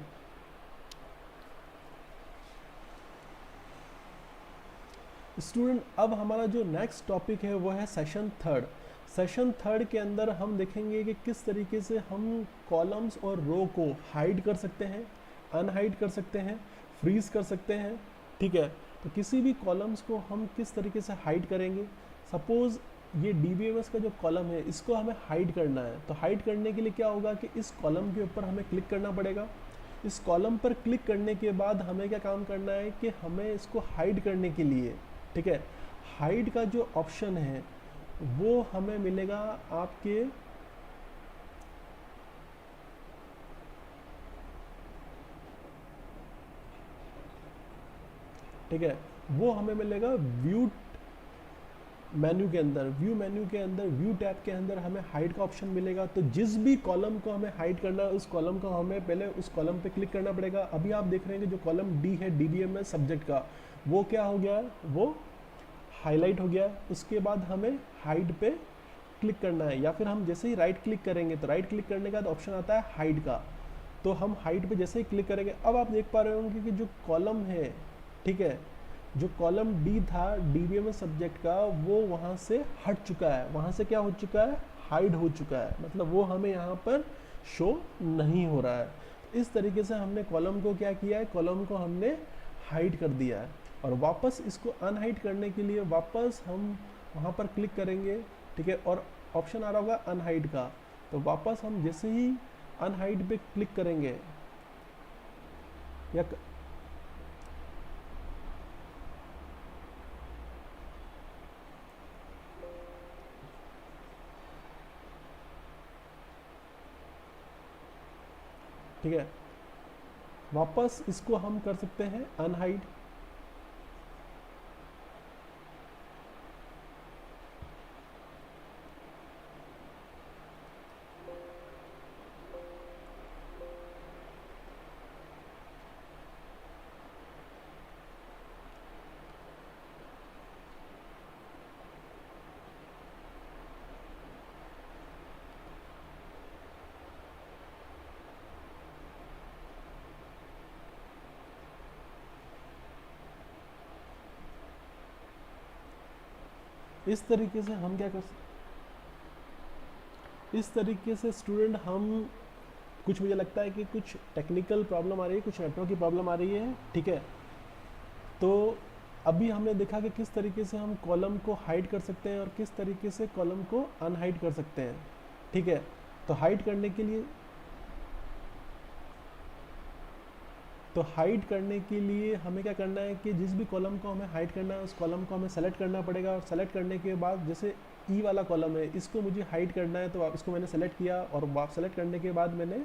स्टूडेंट, अब हमारा जो नेक्स्ट टॉपिक है वो है सेशन थर्ड। सेशन थर्ड के अंदर हम देखेंगे कि किस तरीके से हम कॉलम्स और रो को हाइड कर सकते हैं, अनहाइड कर सकते हैं, फ्रीज कर सकते हैं, ठीक है। तो किसी भी कॉलम्स को हम किस तरीके से हाइड करेंगे। सपोज ये DBMS का जो कॉलम है इसको हमें हाइड करना है, तो हाइड करने के लिए क्या होगा कि इस कॉलम के ऊपर हमें क्लिक करना पड़ेगा। इस कॉलम पर क्लिक करने के बाद हमें क्या काम करना है कि हमें इसको हाइड करने के लिए, ठीक है, हाइड का जो ऑप्शन है वो हमें मिलेगा आपके ठीक है, वो हमें मिलेगा व्यू मेन्यू के अंदर। व्यू मेन्यू के अंदर, व्यू टैब के अंदर हमें हाइड का ऑप्शन मिलेगा। तो जिस भी कॉलम को हमें हाइड करना है उस कॉलम को हमें पहले उस कॉलम पे क्लिक करना पड़ेगा। अभी आप देख रहे हैं कि जो कॉलम डी है DBMS सब्जेक्ट का, वो क्या हो गया, वो हाईलाइट हो गया। उसके बाद हमें हाइड पे क्लिक करना है, या फिर हम जैसे ही राइट क्लिक करेंगे तो राइट क्लिक करने के बाद ऑप्शन आता है हाइड का, तो हम हाइड पे जैसे ही क्लिक करेंगे, अब आप देख पा रहे होंगे कि जो कॉलम है, ठीक है, जो कॉलम डी था DBMS सब्जेक्ट का, वो वहाँ से हट चुका है। वहाँ से क्या हो चुका है, हाइड हो चुका है, मतलब वो हमें यहाँ पर शो नहीं हो रहा है। इस तरीके से हमने कॉलम को क्या किया है, कॉलम को हमने हाइड कर दिया है। और वापस इसको अनहाइड करने के लिए वापस हम वहाँ पर क्लिक करेंगे, ठीक है, और ऑप्शन आ रहा होगा अनहाइड का। तो वापस हम जैसे ही अनहाइड पे क्लिक करेंगे या ठीक है, वापस इसको हम कर सकते हैं अनहाइड। इस तरीके से हम क्या कर सकते, इस तरीके से स्टूडेंट हम कुछ, मुझे लगता है कि कुछ टेक्निकल प्रॉब्लम आ रही है, कुछ नेटवर्क की प्रॉब्लम आ रही है, ठीक है। तो अभी हमने देखा कि किस तरीके से हम कॉलम को हाइड कर सकते हैं और किस तरीके से कॉलम को अनहाइड कर सकते हैं, ठीक है। तो हाइड करने के लिए, हमें क्या करना है कि जिस भी कॉलम को हमें हाइड करना है उस कॉलम को हमें सेलेक्ट करना पड़ेगा, और सेलेक्ट करने के बाद जैसे ई वाला कॉलम है इसको मुझे हाइड करना है, तो इसको मैंने सेलेक्ट किया और सेलेक्ट करने के बाद मैंने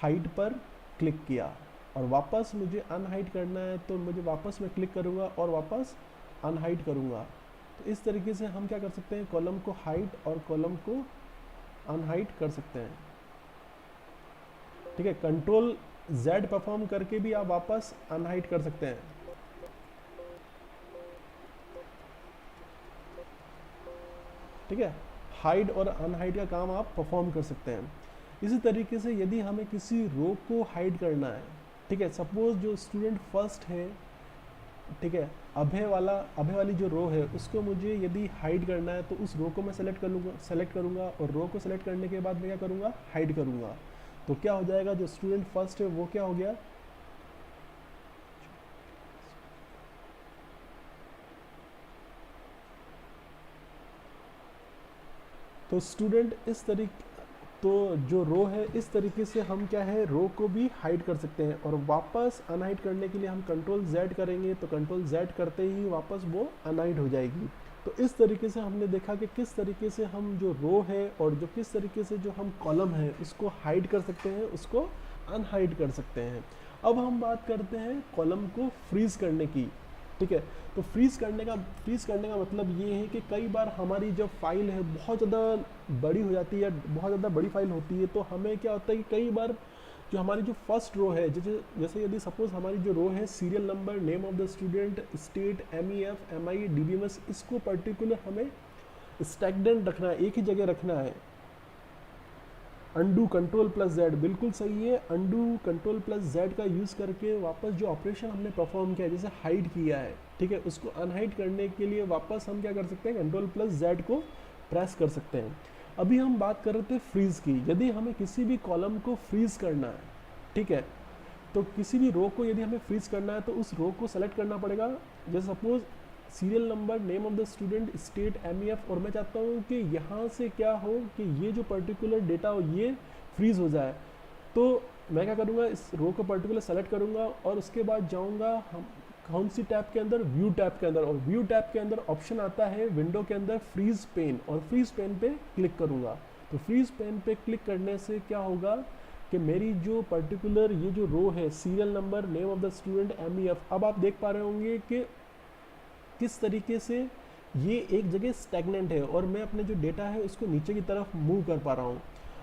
हाइड पर क्लिक किया, और वापस मुझे अनहाइड करना है तो मुझे वापस मैं क्लिक करूँगा और वापस अनहाइड करूँगा। तो इस तरीके से हम क्या कर सकते हैं, कॉलम को हाइड और कॉलम को अनहाइड कर सकते हैं, ठीक है। कंट्रोल Z परफॉर्म करके भी आप वापस अनहाइड कर सकते हैं, ठीक है। हाइड और अनहाइड का काम आप परफॉर्म कर सकते हैं। इसी तरीके से यदि हमें किसी रो को हाइड करना है, ठीक है, सपोज जो स्टूडेंट फर्स्ट है, ठीक है, अभय वाली जो रो है उसको मुझे यदि हाइड करना है तो उस रो को मैं सेलेक्ट करूँगा और रो को सेलेक्ट करने के बाद मैं क्या करूँगा, हाइड करूँगा। तो क्या हो जाएगा, जो स्टूडेंट फर्स्ट है वो क्या हो गया, तो स्टूडेंट इस तरीके, तो जो रो है इस तरीके से हम क्या है, रो को भी हाइड कर सकते हैं, और वापस अनहाइड करने के लिए हम कंट्रोल Z करेंगे, तो कंट्रोल Z करते ही वापस वो अनहाइड हो जाएगी। तो इस तरीके से हमने देखा कि किस तरीके से हम जो रो है और जो किस तरीके से जो हम कॉलम है उसको हाइड कर सकते हैं, उसको अनहाइड कर सकते हैं। अब हम बात करते हैं कॉलम को फ्रीज करने की, ठीक है। तो फ्रीज करने का मतलब ये है कि कई बार हमारी जब फाइल है बहुत ज़्यादा बड़ी हो जाती है या बहुत ज़्यादा बड़ी फाइल होती है, तो हमें क्या होता है कि कई बार जो हमारी जो फर्स्ट रो है, जैसे यदि सपोज हमारी जो रो है serial number, name of the student, state, MEF, MI, DBMS, इसको पर्टिकुलर हमें स्टैग्नेंट रखना है, एक ही जगह रखना है। अंडू कंट्रोल प्लस Z, बिल्कुल सही है। अंडू कंट्रोल प्लस Z का यूज़ करके वापस जो ऑपरेशन हमने परफॉर्म किया है, जैसे हाइड किया है, ठीक है, उसको अनहाइड करने के लिए वापस हम क्या कर सकते हैं, कंट्रोल प्लस Z को प्रेस कर सकते हैं। अभी हम बात कर रहे थे फ्रीज़ की। यदि हमें किसी भी कॉलम को फ्रीज़ करना है, ठीक है, तो किसी भी रो को यदि हमें फ्रीज़ करना है तो उस रो को सेलेक्ट करना पड़ेगा। जैसे suppose serial number, name of the student, state, MEF, और मैं चाहता हूँ कि यहाँ से क्या हो कि ये जो पर्टिकुलर डेटा हो ये फ्रीज़ हो जाए, तो मैं क्या करूँगा, इस रो को पर्टिकुलर सेलेक्ट करूँगा और उसके बाद जाऊँगा हम कौन सी टैब के अंदर, व्यू टैब के अंदर, और व्यू टैब के अंदर ऑप्शन आता है विंडो के अंदर फ्रीज पेन, और फ्रीज पेन पे क्लिक करूँगा। तो फ्रीज पेन पे क्लिक करने से क्या होगा कि मेरी जो पर्टिकुलर ये जो रो है serial number, name of the student, MEF, अब आप देख पा रहे होंगे कि किस तरीके से ये एक जगह स्टैग्नेंट है और मैं अपने जो डेटा है उसको नीचे की तरफ मूव कर पा रहा हूँ।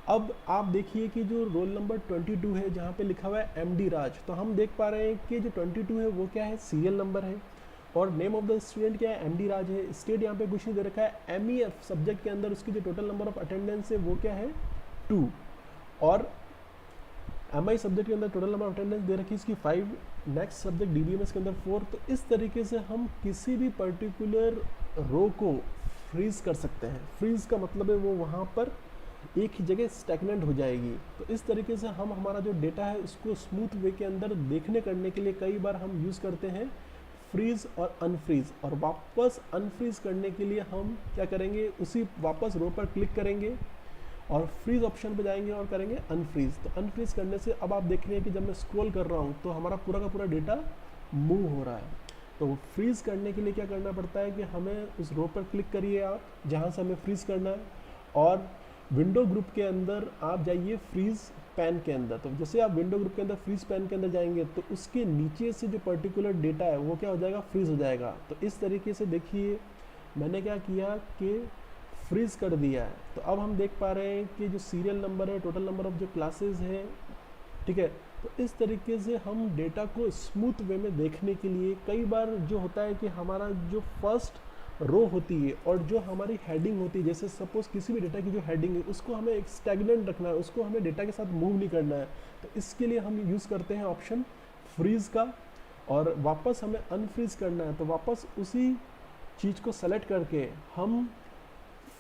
अब आप देखिए कि जो रोल नंबर 22 है जहाँ पे लिखा हुआ है MD राज, तो हम देख पा रहे हैं कि जो 22 है वो क्या है, सीरियल नंबर है, और नेम ऑफ द स्टूडेंट क्या है, MD राज है। स्टेट यहाँ पे कुछ नहीं दे रखा है। MEF सब्जेक्ट के अंदर उसकी जो टोटल नंबर ऑफ अटेंडेंस है वो क्या है, 2, और MI सब्जेक्ट के अंदर टोटल नंबर ऑफ अटेंडेंस दे रखी है इसकी 5, नेक्स्ट सब्जेक्ट DBMS के अंदर 4। तो इस तरीके से हम किसी भी पर्टिकुलर रो को फ्रीज कर सकते हैं। फ्रीज का मतलब है वो वहाँ पर एक ही जगह स्टैग्नेंट हो जाएगी। तो इस तरीके से हम हमारा जो डेटा है उसको स्मूथ वे के अंदर देखने करने के लिए कई बार हम यूज़ करते हैं फ्रीज और अनफ्रीज, और वापस अनफ्रीज करने के लिए हम क्या करेंगे, उसी वापस रो पर क्लिक करेंगे और फ्रीज ऑप्शन पे जाएंगे और करेंगे अनफ्रीज। तो अनफ्रीज करने से अब आप देख रहे हैं कि जब मैं स्क्रॉल कर रहा हूँ तो हमारा पूरा का पूरा डेटा मूव हो रहा है। तो फ्रीज करने के लिए क्या करना पड़ता है कि हमें उस रो पर क्लिक करिए आप जहाँ से हमें फ्रीज करना है, और विंडो ग्रुप के अंदर आप जाइए फ्रीज पैन के अंदर, तो जैसे आप विंडो ग्रुप के अंदर फ्रीज पैन के अंदर जाएंगे तो उसके नीचे से जो पर्टिकुलर डेटा है वो क्या हो जाएगा, फ्रीज हो जाएगा। तो इस तरीके से देखिए मैंने क्या किया कि फ्रीज कर दिया है। तो अब हम देख पा रहे हैं कि जो सीरियल नंबर है, टोटल नंबर ऑफ जो क्लासेस है, ठीक है। तो इस तरीके से हम डेटा को स्मूथ वे में देखने के लिए, कई बार जो होता है कि हमारा जो फर्स्ट रो होती है और जो हमारी हेडिंग होती है, जैसे सपोज किसी भी डेटा की जो हेडिंग है उसको हमें एक स्टैग्नेंट रखना है, उसको हमें डेटा के साथ मूव नहीं करना है, तो इसके लिए हम यूज़ करते हैं ऑप्शन फ्रीज का। और वापस हमें अनफ्रीज करना है तो वापस उसी चीज़ को सेलेक्ट करके हम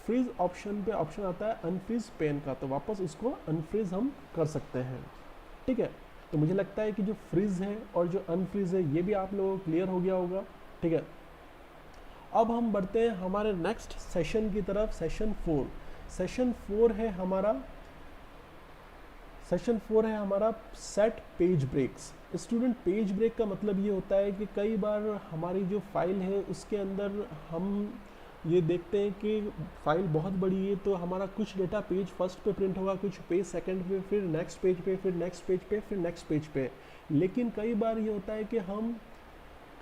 फ्रीज ऑप्शन पे ऑप्शन आता है अनफ्रीज पेन का, तो वापस उसको अनफ्रीज हम कर सकते हैं, ठीक है। तो मुझे लगता है कि जो फ्रीज है और जो अनफ्रीज है ये भी आप लोगों को क्लियर हो गया होगा, ठीक है। अब हम बढ़ते हैं हमारे नेक्स्ट सेशन की तरफ, सेशन 4। सेशन 4 है हमारा set page breaks. Student, page break का मतलब ये होता है कि कई बार हमारी जो फाइल है उसके अंदर हम ये देखते हैं कि फाइल बहुत बड़ी है, तो हमारा कुछ डेटा पेज फर्स्ट पे प्रिंट होगा, कुछ पेज सेकंड पे, फिर नेक्स्ट पेज पे, फिर नेक्स्ट पेज पे, फिर नेक्स्ट पेज पे। लेकिन कई बार ये होता है कि हम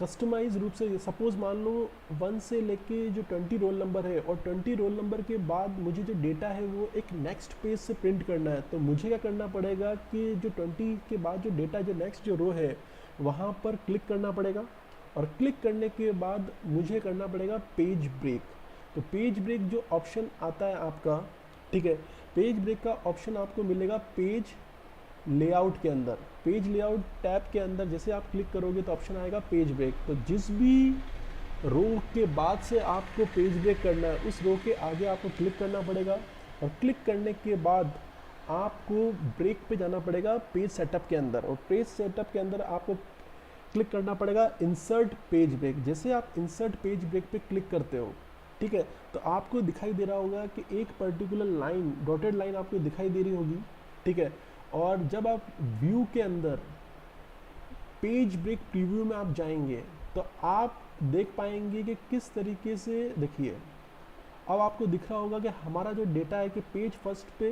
कस्टमाइज रूप से, सपोज मान लो 1 से लेके जो 20 रोल नंबर है और 20 रोल नंबर के बाद मुझे जो डेटा है वो एक नेक्स्ट पेज से प्रिंट करना है, तो मुझे क्या करना पड़ेगा कि जो 20 के बाद जो डेटा, जो नेक्स्ट जो रो है वहाँ पर क्लिक करना पड़ेगा, और क्लिक करने के बाद मुझे करना पड़ेगा पेज ब्रेक। तो पेज ब्रेक जो ऑप्शन आता है आपका, ठीक है, पेज ब्रेक का ऑप्शन आपको मिलेगा पेज लेआउट के अंदर। पेज लेआउट टैब के अंदर जैसे आप क्लिक करोगे तो ऑप्शन आएगा पेज ब्रेक। तो जिस भी रो के बाद से आपको पेज ब्रेक करना है उस रो के आगे आपको क्लिक करना पड़ेगा, और क्लिक करने के बाद आपको ब्रेक पे जाना पड़ेगा पेज सेटअप के अंदर, और पेज सेटअप के अंदर आपको क्लिक करना पड़ेगा इंसर्ट पेज ब्रेक। जैसे आप इंसर्ट पेज ब्रेक पे क्लिक करते हो, ठीक है, तो आपको दिखाई दे रहा होगा कि एक पर्टिकुलर लाइन, डॉटेड लाइन आपको दिखाई दे रही होगी, ठीक है। और जब आप व्यू के अंदर पेज ब्रेक प्रीव्यू में आप जाएंगे तो आप देख पाएंगे कि किस तरीके से, देखिए अब आपको दिख रहा होगा कि हमारा जो डेटा है कि पेज फर्स्ट पे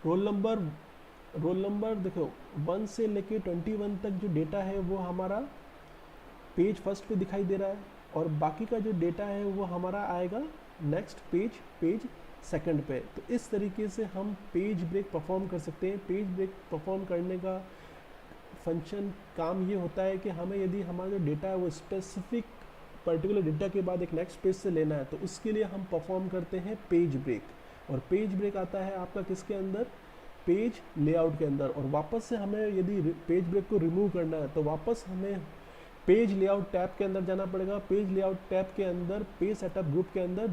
रोल नंबर देखो 1 से लेके 21 तक जो डेटा है वो हमारा पेज फर्स्ट पे दिखाई दे रहा है, और बाकी का जो डेटा है वो हमारा आएगा नेक्स्ट पेज सेकंड पे। तो इस तरीके से हम पेज ब्रेक परफॉर्म कर सकते हैं। पेज ब्रेक परफॉर्म करने का फंक्शन काम ये होता है कि हमें यदि हमारा जो डेटा है वो स्पेसिफिक पर्टिकुलर डेटा के बाद एक नेक्स्ट पेज से लेना है तो उसके लिए हम परफॉर्म करते हैं पेज ब्रेक। और पेज ब्रेक आता है आपका किसके अंदर, पेज लेआउट के अंदर। और वापस से हमें यदि पेज ब्रेक को रिमूव करना है तो वापस हमें पेज लेआउट टैब के अंदर जाना पड़ेगा। पेज लेआउट टैब के अंदर पेज सेटअप ग्रुप के अंदर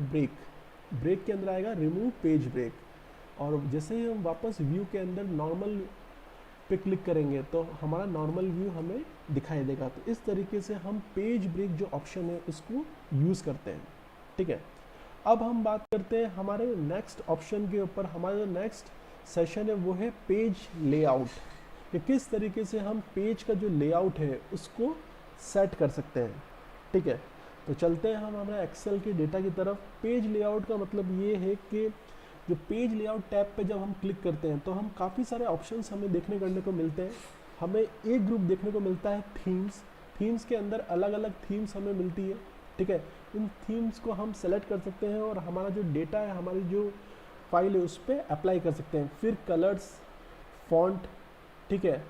ब्रेक के अंदर आएगा रिमूव पेज ब्रेक। और जैसे ही हम वापस व्यू के अंदर नॉर्मल पे क्लिक करेंगे तो हमारा नॉर्मल व्यू हमें दिखाई देगा। तो इस तरीके से हम पेज ब्रेक जो ऑप्शन है उसको यूज़ करते हैं, ठीक है। अब हम बात करते हैं हमारे नेक्स्ट ऑप्शन के ऊपर। हमारा जो नेक्स्ट सेशन है वो है पेज लेआउट, कि किस तरीके से हम पेज का जो लेआउट है उसको सेट कर सकते हैं, ठीक है। तो चलते हैं हम हमारे एक्सेल के डेटा की तरफ। पेज लेआउट का मतलब ये है कि जो पेज लेआउट टैब पे जब हम क्लिक करते हैं तो हम काफ़ी सारे ऑप्शंस हमें देखने करने को मिलते हैं। हमें एक ग्रुप देखने को मिलता है थीम्स के अंदर अलग अलग थीम्स हमें मिलती है, ठीक है। इन थीम्स को हम सेलेक्ट कर सकते हैं और हमारा जो डेटा है, हमारी जो फाइल है उस पर अप्लाई कर सकते हैं। फिर कलर्स, फॉन्ट, ठीक है,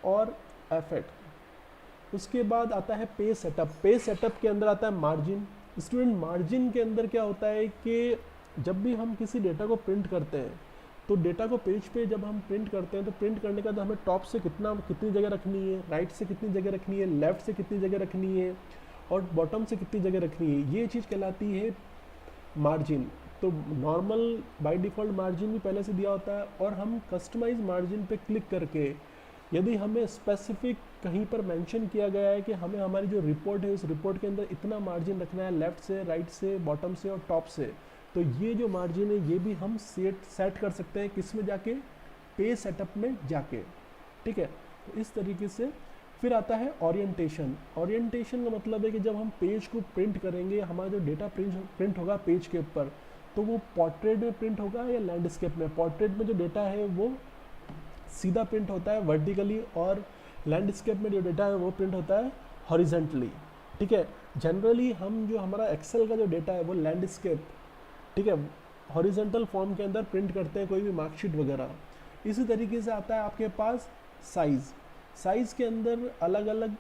और इफेक्ट। उसके बाद आता है पेज सेटअप। पेज सेटअप के अंदर आता है मार्जिन। स्टूडेंट, मार्जिन के अंदर क्या होता है कि जब भी हम किसी डेटा को प्रिंट करते हैं तो डेटा को पेज पे जब हम प्रिंट करते हैं तो प्रिंट करने का तो हमें टॉप से कितनी जगह रखनी है, राइट से कितनी जगह रखनी है, लेफ्ट से कितनी जगह रखनी है और बॉटम से कितनी जगह रखनी है, ये चीज़ कहलाती है मार्जिन। तो नॉर्मल बाय डिफ़ॉल्ट मार्जिन भी पहले से दिया होता है, और हम कस्टमाइज मार्जिन पे क्लिक करके यदि हमें स्पेसिफिक कहीं पर मेंशन किया गया है कि हमें हमारी जो रिपोर्ट है उस रिपोर्ट के अंदर इतना मार्जिन रखना है, लेफ़्ट से, राइट से, बॉटम से और टॉप से, तो ये जो मार्जिन है ये भी हम सेट कर सकते हैं किस में जाके, पेज सेटअप में जाके, ठीक है। तो इस तरीके से फिर आता है ओरिएंटेशन। ओरिएंटेशन का मतलब है कि जब हम पेज को प्रिंट करेंगे, हमारा जो डेटा प्रिंट होगा पेज के ऊपर, तो वो पोर्ट्रेट में प्रिंट होगा या लैंडस्केप में। पोर्ट्रेट में जो डेटा है वो सीधा प्रिंट होता है वर्टिकली, और लैंडस्केप में जो डेटा है वो प्रिंट होता है हॉरिजेंटली। ठीक है, जनरली हम जो हमारा एक्सेल का जो डेटा है वो लैंडस्केप, ठीक है, हॉरिजेंटल फॉर्म के अंदर प्रिंट करते हैं कोई भी मार्कशीट वगैरह। इसी तरीके से आता है आपके पास साइज़ के अंदर अलग अलग,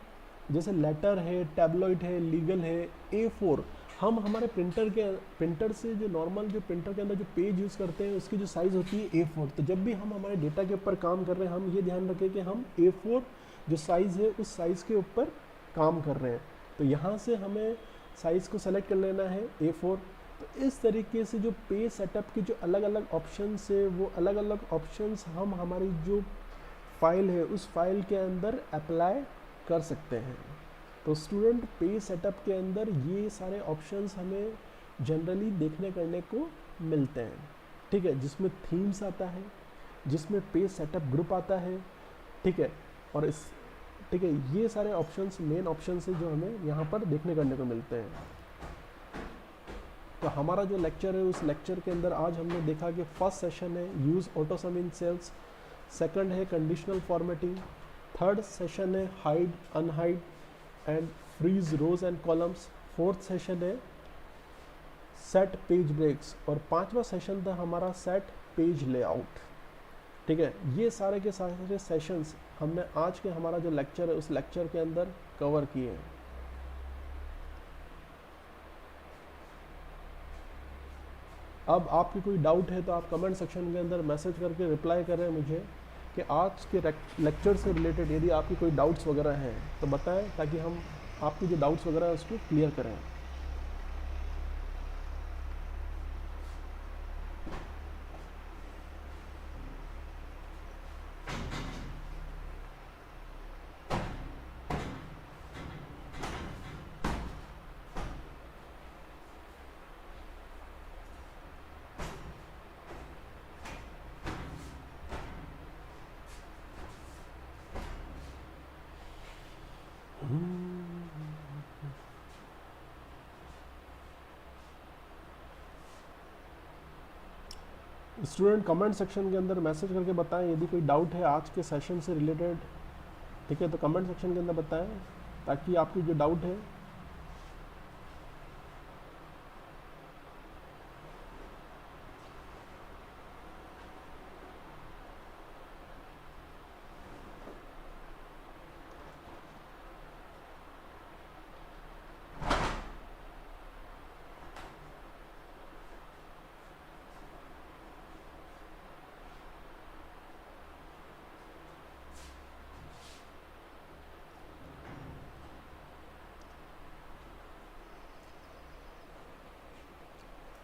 जैसे लेटर है, टैबलॉइड है, लीगल है, A4। हम हमारे प्रिंटर से जो नॉर्मल जो प्रिंटर के अंदर जो पेज यूज़ करते हैं उसकी जो साइज़ होती है A4। तो जब भी हम हमारे डेटा के ऊपर काम कर रहे हैं, हम ये ध्यान रखें कि हम A4 जो साइज़ है उस साइज़ के ऊपर काम कर रहे हैं। तो यहाँ से हमें साइज़ को सेलेक्ट कर लेना है A4। तो इस तरीके से जो पेज सेटअप के जो अलग अलग ऑप्शंस है, वो अलग अलग ऑप्शंस हम हमारी जो फाइल है उस फाइल के अंदर अप्लाई कर सकते हैं। तो स्टूडेंट, पेज सेटअप के अंदर ये सारे ऑप्शंस हमें जनरली देखने करने को मिलते हैं। ठीक है, जिसमें थीम्स आता है, जिसमें पेज सेटअप ग्रुप आता है। ठीक है, और ठीक है, ये सारे ऑप्शंस मेन ऑप्शंस है जो हमें यहाँ पर देखने करने को मिलते हैं। तो हमारा जो लेक्चर है उस लेक्चर के अंदर आज हमने देखा कि फर्स्ट सेशन है use autosum in cells, second है कंडीशनल फॉर्मेटिंग, थर्ड सेशन है hide, unhide and freeze rows and columns, fourth session है सेट पेज ब्रेक्स, और पांचवा सेशन था हमारा सेट पेज लेआउट। ठीक है, ये सारे के सारे सेशंस हमने आज के हमारा जो लेक्चर है उस लेक्चर के अंदर कवर किए हैं। अब आपकी कोई डाउट है तो आप कमेंट सेक्शन के अंदर मैसेज करके रिप्लाई करें मुझे कि आज के लेक्चर से रिलेटेड यदि आपकी कोई डाउट्स वगैरह हैं तो बताएं, ताकि हम आपकी जो डाउट्स वगैरह है उसको क्लियर करें। स्टूडेंट कमेंट सेक्शन के अंदर मैसेज करके बताएं यदि कोई डाउट है आज के सेशन से रिलेटेड। ठीक है, तो कमेंट सेक्शन के अंदर बताएं ताकि आपकी जो डाउट है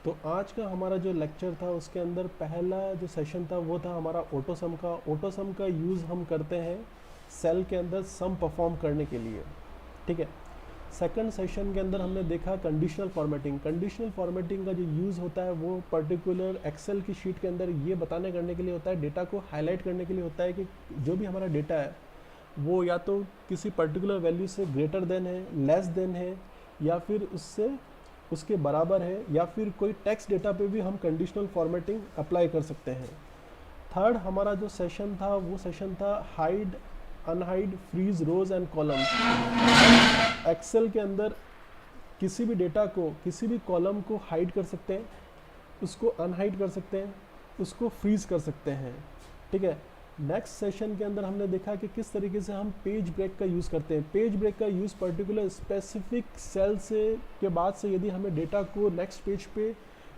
तो आज का हमारा जो लेक्चर था उसके अंदर पहला जो सेशन था वो था हमारा ऑटोसम का। ऑटोसम का यूज़ हम करते हैं सेल के अंदर सम परफॉर्म करने के लिए। ठीक है, सेकंड सेशन के अंदर हमने देखा कंडीशनल फॉर्मेटिंग। कंडीशनल फॉर्मेटिंग का जो यूज़ होता है वो पर्टिकुलर एक्सेल की शीट के अंदर ये बताने करने के लिए होता है, डेटा को हाईलाइट करने के लिए होता है कि जो भी हमारा डेटा है वो या तो किसी पर्टिकुलर वैल्यू से ग्रेटर देन है, लेस देन है, या फिर उसके बराबर है, या फिर कोई टेक्स्ट डेटा पे भी हम कंडीशनल फॉर्मेटिंग अप्लाई कर सकते हैं। थर्ड हमारा जो सेशन था वो सेशन था hide, unhide, freeze rows and columns. Excel के अंदर किसी भी डेटा को, किसी भी कॉलम को हाइड कर सकते हैं, उसको अनहाइड कर सकते हैं, उसको फ्रीज कर सकते हैं। ठीक है, नेक्स्ट सेशन के अंदर हमने देखा कि किस तरीके से हम पेज ब्रेक का यूज़ करते हैं। पेज ब्रेक का यूज़ पर्टिकुलर स्पेसिफिक सेल से के बाद से यदि हमें डेटा को नेक्स्ट पेज पे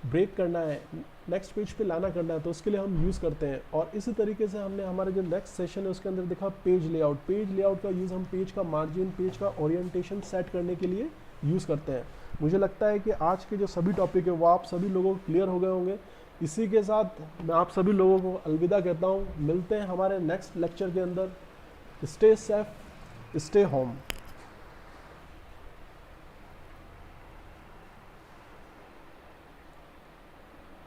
ब्रेक करना है, नेक्स्ट पेज पे लाना करना है, तो उसके लिए हम यूज़ करते हैं। और इसी तरीके से हमने हमारे जो नेक्स्ट सेशन है उसके अंदर देखा पेज लेआउट। पेज लेआउट का यूज़ हम पेज का मार्जिन, पेज का ओरिएंटेशन सेट करने के लिए यूज़ करते हैं। मुझे लगता है कि आज के जो सभी टॉपिक है वो आप सभी लोगों को क्लियर हो गए होंगे। इसी के साथ मैं आप सभी लोगों को अलविदा कहता हूँ। मिलते हैं हमारे नेक्स्ट लेक्चर के अंदर। Stay safe, stay home.